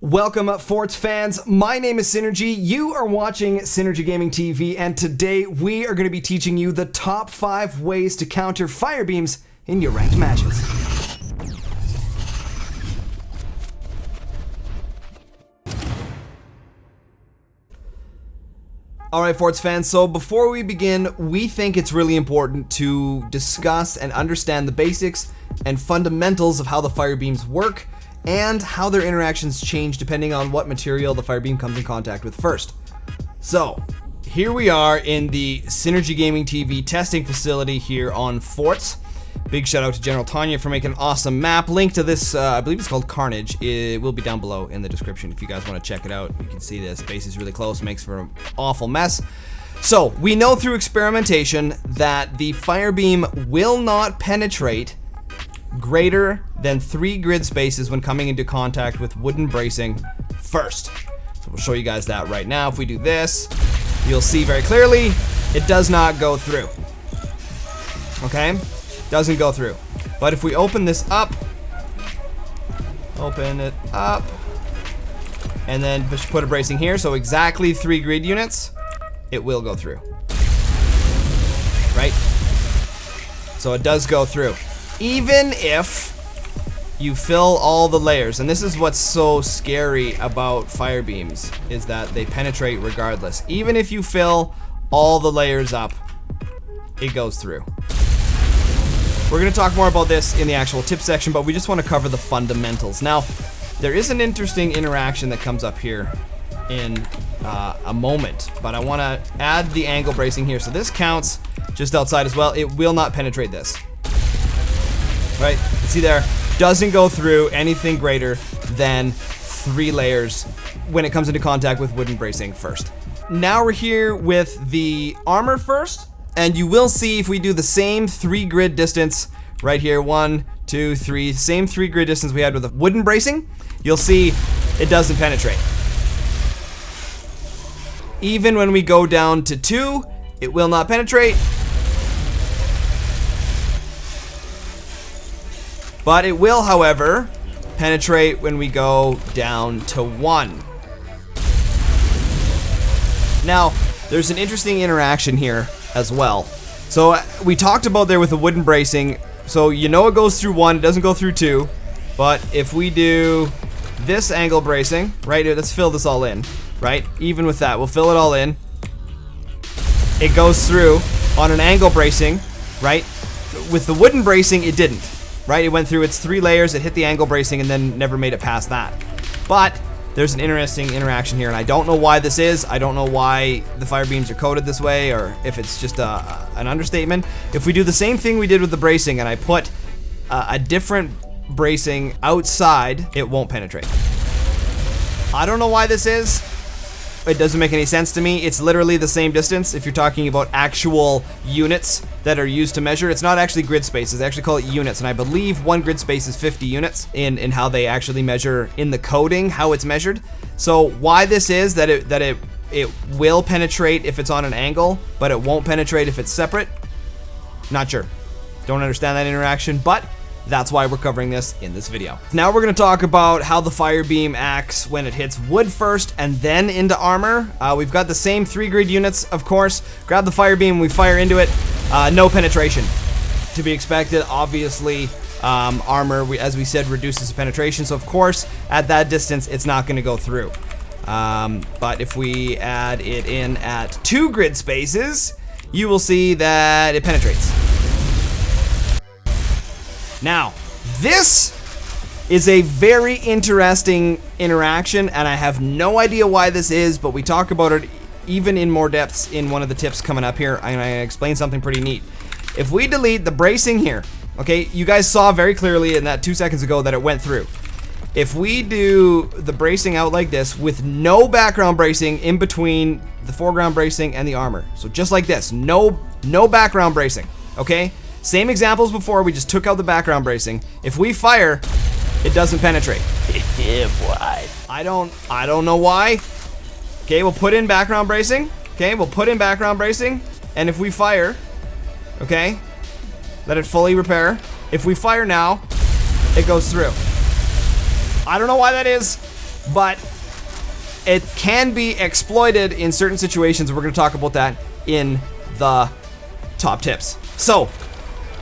Welcome, Forts fans. My name is Synergy. You are watching SynergyGamingTV, and today we are going to be teaching you the top 5 ways to counter Firebeams in your ranked matches. Alright, Forts fans, so before we begin, we think it's really important to discuss and understand the basics and fundamentals of how the Firebeams work and how their interactions change depending on what material the Firebeam comes in contact with first. So, here we are in the SynergyGamingTV testing facility here on Forts. Big shout out to General Tanya for making an awesome map. Link to this, I believe it's called Carnage. It will be down below in the description if you guys want to check it out. You can see the space is really close, makes for an awful mess. So, we know through experimentation that the Firebeam will not penetrate greater than 3 grid spaces when coming into contact with wooden bracing first. So we'll show you guys that right now. If we do this, you'll see very clearly it does not go through. Okay? Doesn't go through. But if we open this up, open it up, and then put a bracing here, so exactly 3 grid units, it will go through. Right? So it does go through. Even if you fill all the layers, and this is what's so scary about Firebeams, is that they penetrate regardless. Even if you fill all the layers up, it goes through. We're going to talk more about this in the actual tip section, but we just want to cover the fundamentals. Now, there is an interesting interaction that comes up here in a moment, but I want to add the angle bracing here. So this counts just outside as well. It will not penetrate this. Right, see there, doesn't go through anything greater than 3 layers when it comes into contact with wooden bracing first. Now we're here with the armor first, and you will see if we do the same 3 grid distance right here, 1, 2, 3, same 3 grid distance we had with the wooden bracing, you'll see it doesn't penetrate. Even when we go down to 2, it will not penetrate. But it will, however, penetrate when we go down to 1. Now, there's an interesting interaction here as well. So we talked about there with the wooden bracing, so you know it goes through 1, it doesn't go through 2, but if we do this angle bracing, right, let's fill this all in, right, even with that, we'll fill it all in, it goes through on an angle bracing, right, with the wooden bracing it didn't. Right, it went through its 3 layers, it hit the angle bracing, and then never made it past that. But there's an interesting interaction here, and I don't know why this is. I don't know why the Firebeams are coded this way, or if it's just an understatement. If we do the same thing we did with the bracing, and I put a different bracing outside, it won't penetrate. I don't know why this is. It doesn't make any sense to me. It's literally the same distance if you're talking about actual units that are used to measure. It's not actually grid spaces, they actually call it units, and I believe 1 grid space is 50 units in how they actually measure in the coding, how it's measured. So why this is that it will penetrate if it's on an angle, but it won't penetrate if it's separate, not sure. Don't understand that interaction, but that's why we're covering this in this video. Now we're going to talk about how the Firebeam acts when it hits wood first and then into armor. We've got the same 3 grid units, of course. Grab the Firebeam, we fire into it. No penetration to be expected. Obviously, armor, as we said, reduces the penetration. So of course, at that distance, it's not going to go through. But if we add it in at 2 grid spaces, you will see that it penetrates. Now, this is a very interesting interaction, and I have no idea why this is, but we talk about it even in more depths in one of the tips coming up here. I'm going to explain something pretty neat. If we delete the bracing here, okay, you guys saw very clearly in that 2 seconds ago that it went through. If we do the bracing out like this with no background bracing in between the foreground bracing and the armor, so just like this, no background bracing, okay? Same examples before, we just took out the background bracing. If we fire, it doesn't penetrate. Yeah, boy. I don't know why. Okay, we'll put in background bracing. Okay, we'll put in background bracing. And if we fire, okay, let it fully repair. If we fire now, it goes through. I don't know why that is. but it can be exploited in certain situations. We're going to talk about that in the top tips. So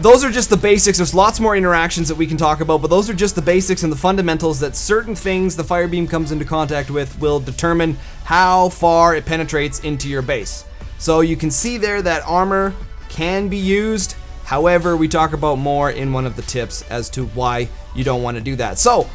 those are just the basics. There's lots more interactions that we can talk about, but those are just the basics and the fundamentals that certain things the Firebeam comes into contact with will determine how far it penetrates into your base. So you can see there that armor can be used. However, we talk about more in one of the tips as to why you don't want to do that. So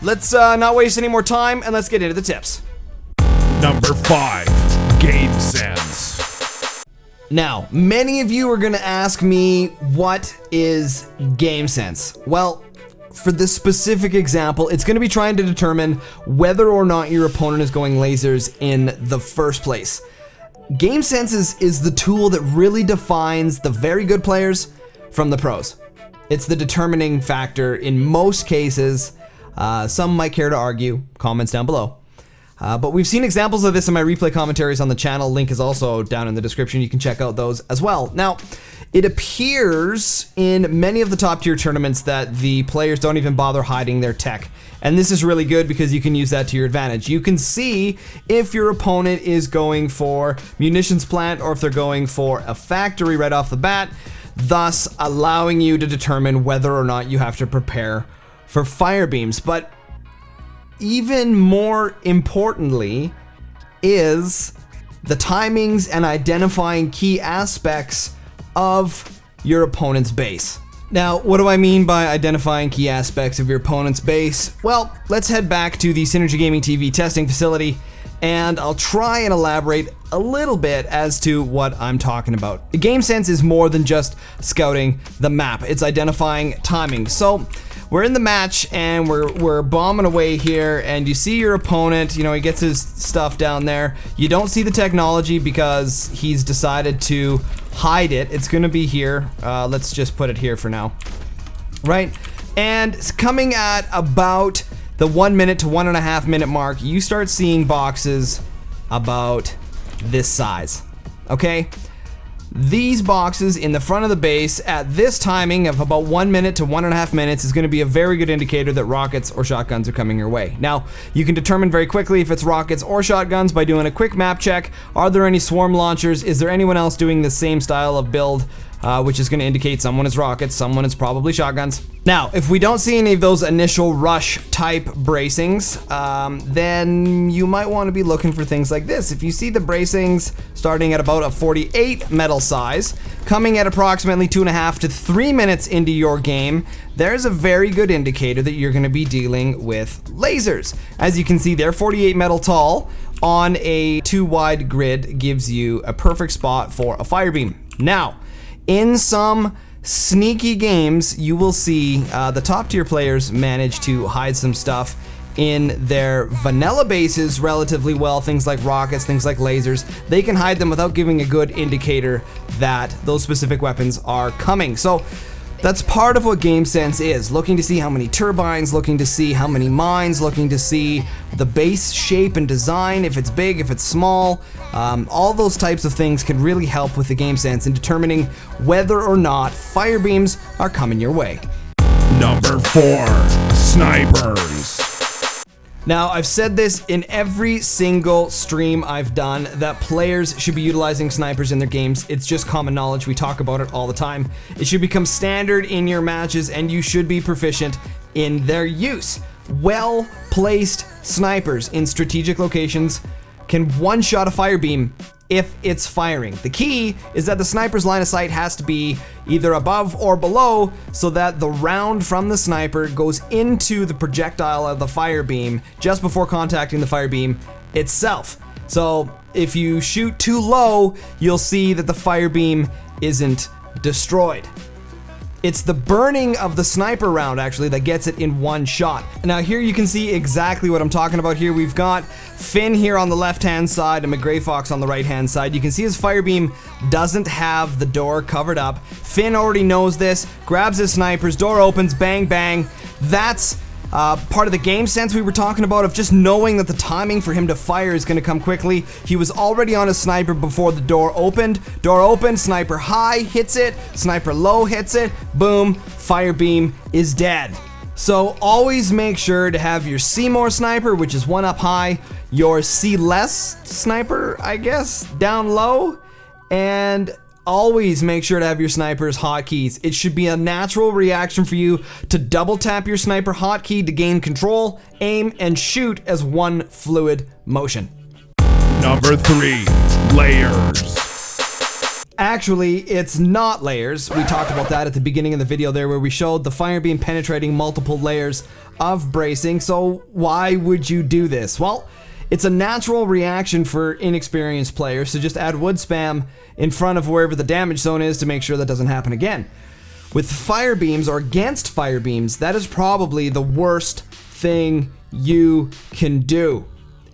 let's not waste any more time and let's get into the tips. Number 5, Game Sense. Now, many of you are going to ask me, what is Game Sense? Well, for this specific example, it's going to be trying to determine whether or not your opponent is going lasers in the first place. Game Sense is the tool that really defines the very good players from the pros. It's the determining factor in most cases. Some might care to argue. Comments down below. But we've seen examples of this in my replay commentaries on the channel. Link is also down in the description. You can check out those as well. Now, it appears in many of the top tier tournaments that the players don't even bother hiding their tech. And this is really good because you can use that to your advantage. You can see if your opponent is going for munitions plant or if they're going for a factory right off the bat, thus allowing you to determine whether or not you have to prepare for Firebeams. But even more importantly is the timings and identifying key aspects of your opponent's base. Now, what do I mean by identifying key aspects of your opponent's base? Well, let's head back to the SynergyGamingTV testing facility and I'll try and elaborate a little bit as to what I'm talking about. Game Sense is more than just scouting the map. It's identifying timing. So we're in the match and we're bombing away here and you see your opponent, you know, he gets his stuff down there. You don't see the technology because he's decided to hide it. It's gonna be here. Let's just put it here for now. Right? And it's coming at about the 1 minute to 1.5 minute mark, you start seeing boxes about this size. Okay? These boxes in the front of the base at this timing of about 1 minute to 1.5 minutes is going to be a very good indicator that rockets or shotguns are coming your way. Now, you can determine very quickly if it's rockets or shotguns by doing a quick map check. Are there any swarm launchers? Is there anyone else doing the same style of build? Which is going to indicate someone is rockets, someone is probably shotguns. Now, if we don't see any of those initial rush type bracings, then you might want to be looking for things like this. If you see the bracings starting at about a 48 metal size, coming at approximately 2.5 to 3 minutes into your game, there's a very good indicator that you're going to be dealing with lasers. As you can see, they're 48 metal tall on a 2 wide grid gives you a perfect spot for a Firebeam. Now, in some sneaky games, you will see the top tier players manage to hide some stuff in their vanilla bases relatively well. Things like rockets, things like lasers, they can hide them without giving a good indicator that those specific weapons are coming. So that's part of what Game Sense is, looking to see how many turbines, looking to see how many mines, looking to see the base shape and design, if it's big, if it's small. All those types of things can really help with the Game Sense in determining whether or not Firebeams are coming your way. Number 4, Snipers. Now, I've said this in every single stream I've done that players should be utilizing snipers in their games. It's just common knowledge. We talk about it all the time. It should become standard in your matches and you should be proficient in their use. Well-placed snipers in strategic locations can one-shot a Firebeam if it's firing. The key is that the sniper's line of sight has to be either above or below so that the round from the sniper goes into the projectile of the Firebeam just before contacting the Firebeam itself. So if you shoot too low, you'll see that the Firebeam isn't destroyed. It's the burning of the sniper round actually that gets it in one shot. Now here you can see exactly what I'm talking about here. We've got Finn here on the left hand side and McGray Fox on the right hand side. You can see his Firebeam doesn't have the door covered up. Finn already knows this, grabs his snipers, door opens, bang bang. That's part of the Game Sense we were talking about, of just knowing that the timing for him to fire is going to come quickly. He was already on a sniper before the door opened. Door opened, sniper high hits it, sniper low hits it, boom, Firebeam is dead. So always make sure to have your C more sniper, which is 1 up high, your C less sniper, I guess, down low, and always make sure to have your sniper's hotkeys. It should be a natural reaction for you to double tap your sniper hotkey to gain control, aim, and shoot as one fluid motion. Number 3, layers. Actually, it's not layers. We talked about that at the beginning of the video there where we showed the Firebeam penetrating multiple layers of bracing. So why would you do this? Well, it's a natural reaction for inexperienced players, so just add wood spam in front of wherever the damage zone is to make sure that doesn't happen again. With Firebeams or against Firebeams, that is probably the worst thing you can do.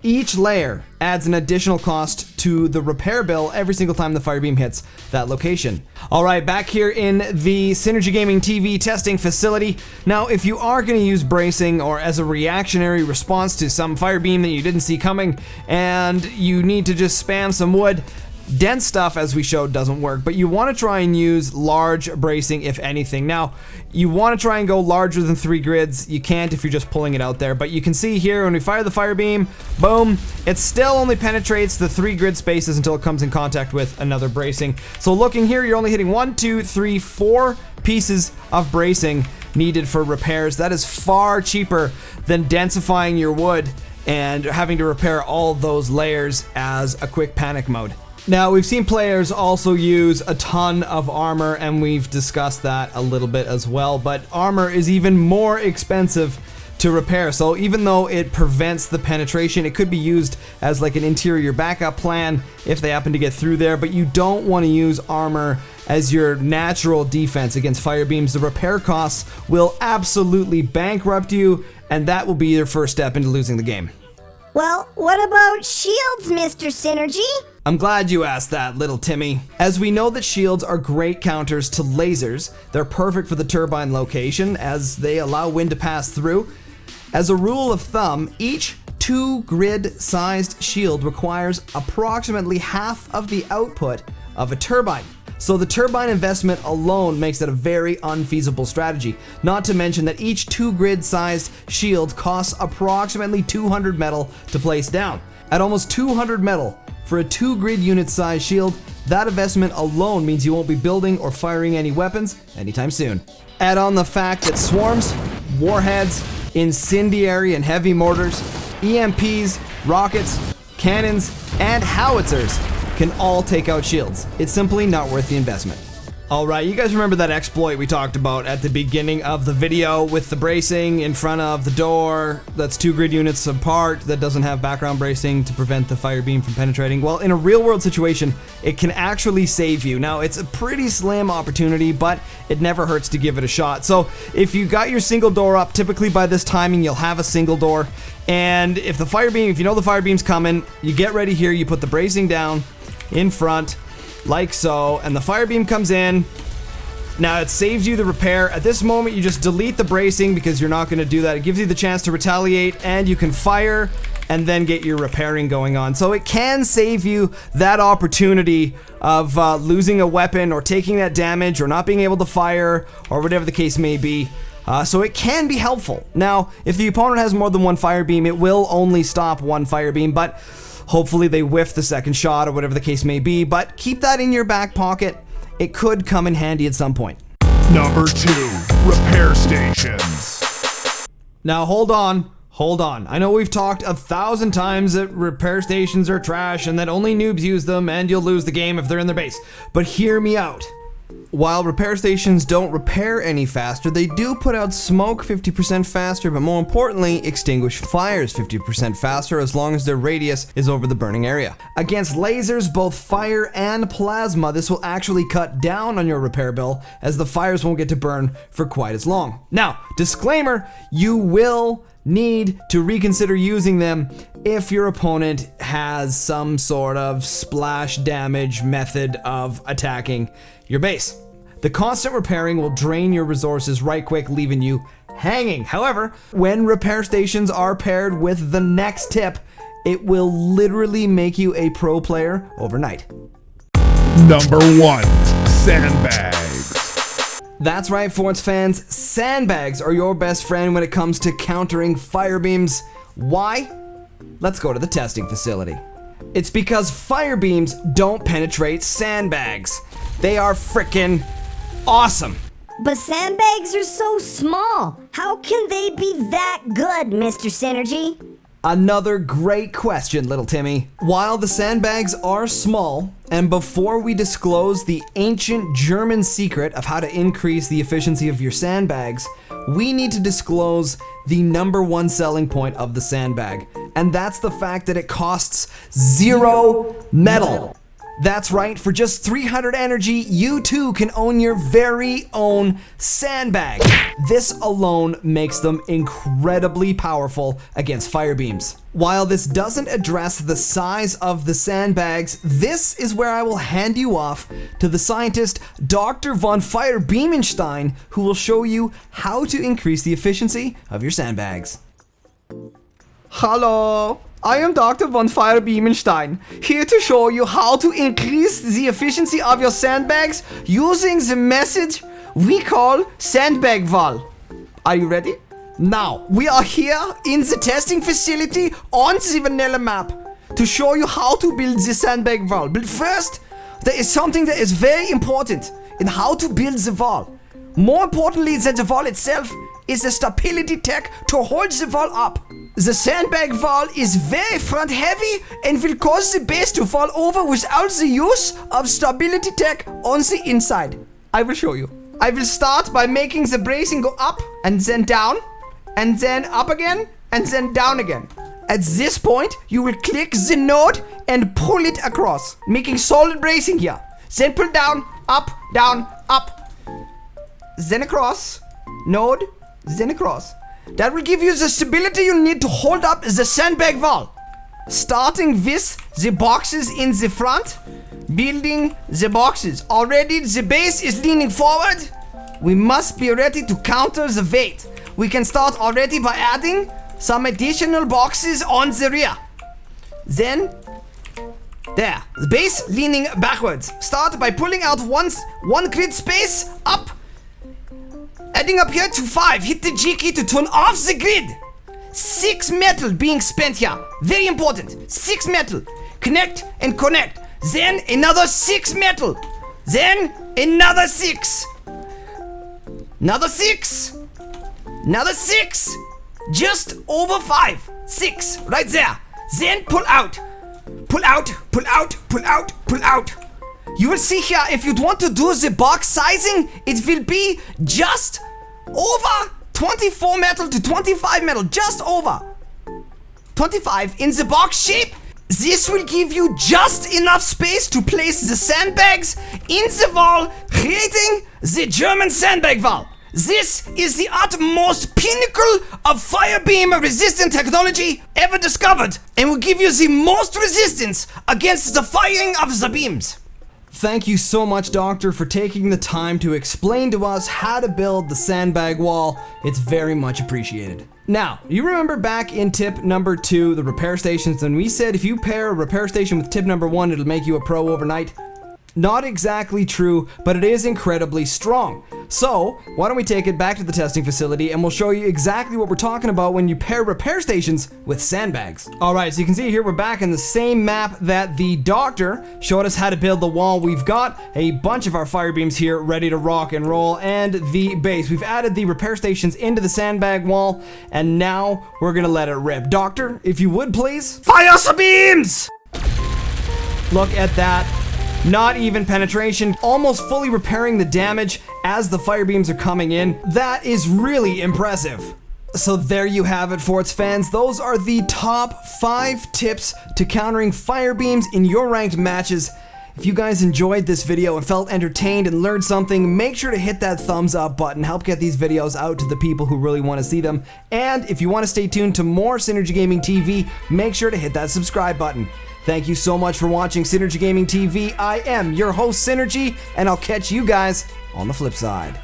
Each layer adds an additional cost to the repair bill every single time the Firebeam hits that location. Alright, back here in the SynergyGamingTV testing facility. Now, if you are going to use bracing or as a reactionary response to some Firebeam that you didn't see coming and you need to just spam some wood, dense stuff, as we showed, doesn't work, but you want to try and use large bracing if anything. Now, you want to try and go larger than 3 grids. You can't if you're just pulling it out there, but you can see here when we fire the Firebeam, boom, it still only penetrates the 3 grid spaces until it comes in contact with another bracing. So looking here, you're only hitting 1, 2, 3, 4 pieces of bracing needed for repairs. That is far cheaper than densifying your wood and having to repair all those layers as a quick panic mode. Now, we've seen players also use a ton of armor, and we've discussed that a little bit as well, but armor is even more expensive to repair. So even though it prevents the penetration, it could be used as like an interior backup plan if they happen to get through there, but you don't want to use armor as your natural defense against Firebeams. The repair costs will absolutely bankrupt you, and that will be your first step into losing the game. Well, what about shields, Mr. Synergy? I'm glad you asked that, little Timmy. As we know that shields are great counters to lasers, they're perfect for the turbine location as they allow wind to pass through. As a rule of thumb, each 2 grid sized shield requires approximately half of the output of a turbine. So the turbine investment alone makes it a very unfeasible strategy. Not to mention that each 2 grid sized shield costs approximately 200 metal to place down. At almost 200 metal for a 2 grid unit size shield, that investment alone means you won't be building or firing any weapons anytime soon. Add on the fact that swarms, warheads, incendiary and heavy mortars, EMPs, rockets, cannons, and howitzers can all take out shields. It's simply not worth the investment. Alright, you guys remember that exploit we talked about at the beginning of the video with the bracing in front of the door that's 2 grid units apart that doesn't have background bracing to prevent the Firebeam from penetrating? Well, in a real world situation, it can actually save you. Now, it's a pretty slim opportunity, but it never hurts to give it a shot. So if you got your single door up, typically by this timing you'll have a single door, and if the Firebeam, if you know the Firebeam's coming, you get ready here, you put the bracing down in front, like so, and the Firebeam comes in. Now it saves you the repair. At this moment you just delete the bracing because you're not going to do that. It gives you the chance to retaliate and you can fire and then get your repairing going on. So it can save you that opportunity of losing a weapon or taking that damage or not being able to fire or whatever the case may be. So it can be helpful. Now, if the opponent has more than 1 Firebeam, it will only stop 1 Firebeam, but hopefully they whiff the second shot or whatever the case may be, but keep that in your back pocket. It could come in handy at some point. Number 2, repair stations. Now hold on. I know we've talked 1,000 times that repair stations are trash and that only noobs use them and you'll lose the game if they're in their base. But hear me out. While repair stations don't repair any faster, they do put out smoke 50% faster, but more importantly, extinguish fires 50% faster as long as their radius is over the burning area. Against lasers, both fire and plasma, this will actually cut down on your repair bill as the fires won't get to burn for quite as long. Now, disclaimer, you will need to reconsider using them if your opponent has some sort of splash damage method of attacking your base. The constant repairing will drain your resources right quick, leaving you hanging. However, when repair stations are paired with the next tip, it will literally make you a pro player overnight. Number 1, sandbags. That's right, Forts fans, sandbags are your best friend when it comes to countering firebeams. Why? Let's go to the testing facility. It's because firebeams don't penetrate sandbags. They are frickin' awesome. But sandbags are so small. How can they be that good, Mr. Synergy? Another great question, little Timmy. While the sandbags are small, and before we disclose the ancient German secret of how to increase the efficiency of your sandbags, we need to disclose the number one selling point of the sandbag, and that's the fact that it costs 0 metal. That's right, for just 300 energy, you too can own your very own sandbag. This alone makes them incredibly powerful against firebeams. While this doesn't address the size of the sandbags, this is where I will hand you off to the scientist Dr. von Firebeamenstein, who will show you how to increase the efficiency of your sandbags. Hello, I am Dr. von Firebeamenstein, here to show you how to increase the efficiency of your sandbags using the method we call sandbag wall. Are you ready? Now, we are here in the testing facility on the vanilla map to show you how to build the sandbag wall. But first, there is something that is very important in how to build the wall. More importantly than the wall itself is the stability tech to hold the wall up. The sandbag wall is very front heavy and will cause the base to fall over without the use of stability tech on the inside. I will show you. I will start by making the bracing go up and then down and then up again and then down again. At this point, you will click the node and pull it across, making solid bracing here. Then pull down, up, up. Then across, node, then across. That will give you the stability you need to hold up the sandbag wall. Starting with the boxes in the front, building the boxes. Already the base is leaning forward. We must be ready to counter the weight. We can start already by adding some additional boxes on the rear. Then, there, the base leaning backwards. Start by pulling out one grid space up. Adding up here to 5, hit the G key to turn off the grid. 6 metal being spent here, very important. 6 metal, connect and connect. Then another 6 metal. Then another 6. Another 6. Another 6. Just over 5. 6, right there. Then pull out. Pull out, pull out, pull out, pull out. You will see here, if you want to do the box sizing, it will be just over 24 metal to 25 metal, just over 25 in the box shape. This will give you just enough space to place the sandbags in the wall, creating the German sandbag wall. This is the utmost pinnacle of firebeam resistant technology ever discovered, and will give you the most resistance against the firing of the beams. Thank you so much, Doctor, for taking the time to explain to us how to build the sandbag wall. It's very much appreciated. Now, you remember back in tip number 2, the repair stations, and we said if you pair a repair station with tip number 1, it'll make you a pro overnight. Not exactly true, but it is incredibly strong. So, why don't we take it back to the testing facility and we'll show you exactly what we're talking about when you pair repair stations with sandbags. Alright, so you can see here we're back in the same map that the doctor showed us how to build the wall. We've got a bunch of our fire beams here ready to rock and roll, and the base. We've added the repair stations into the sandbag wall, and now we're gonna let it rip. Doctor, if you would please. Fire some beams! Look at that. Not even penetration, almost fully repairing the damage as the fire beams are coming in. That is really impressive. So there you have it, Forts fans. Those are the top 5 tips to countering fire beams in your ranked matches. If you guys enjoyed this video and felt entertained and learned something, make sure to hit that thumbs up button. Help get these videos out to the people who really want to see them. And if you want to stay tuned to more Synergy Gaming TV, make sure to hit that subscribe button. Thank you so much for watching Synergy Gaming TV. I am your host, Synergy, and I'll catch you guys on the flip side.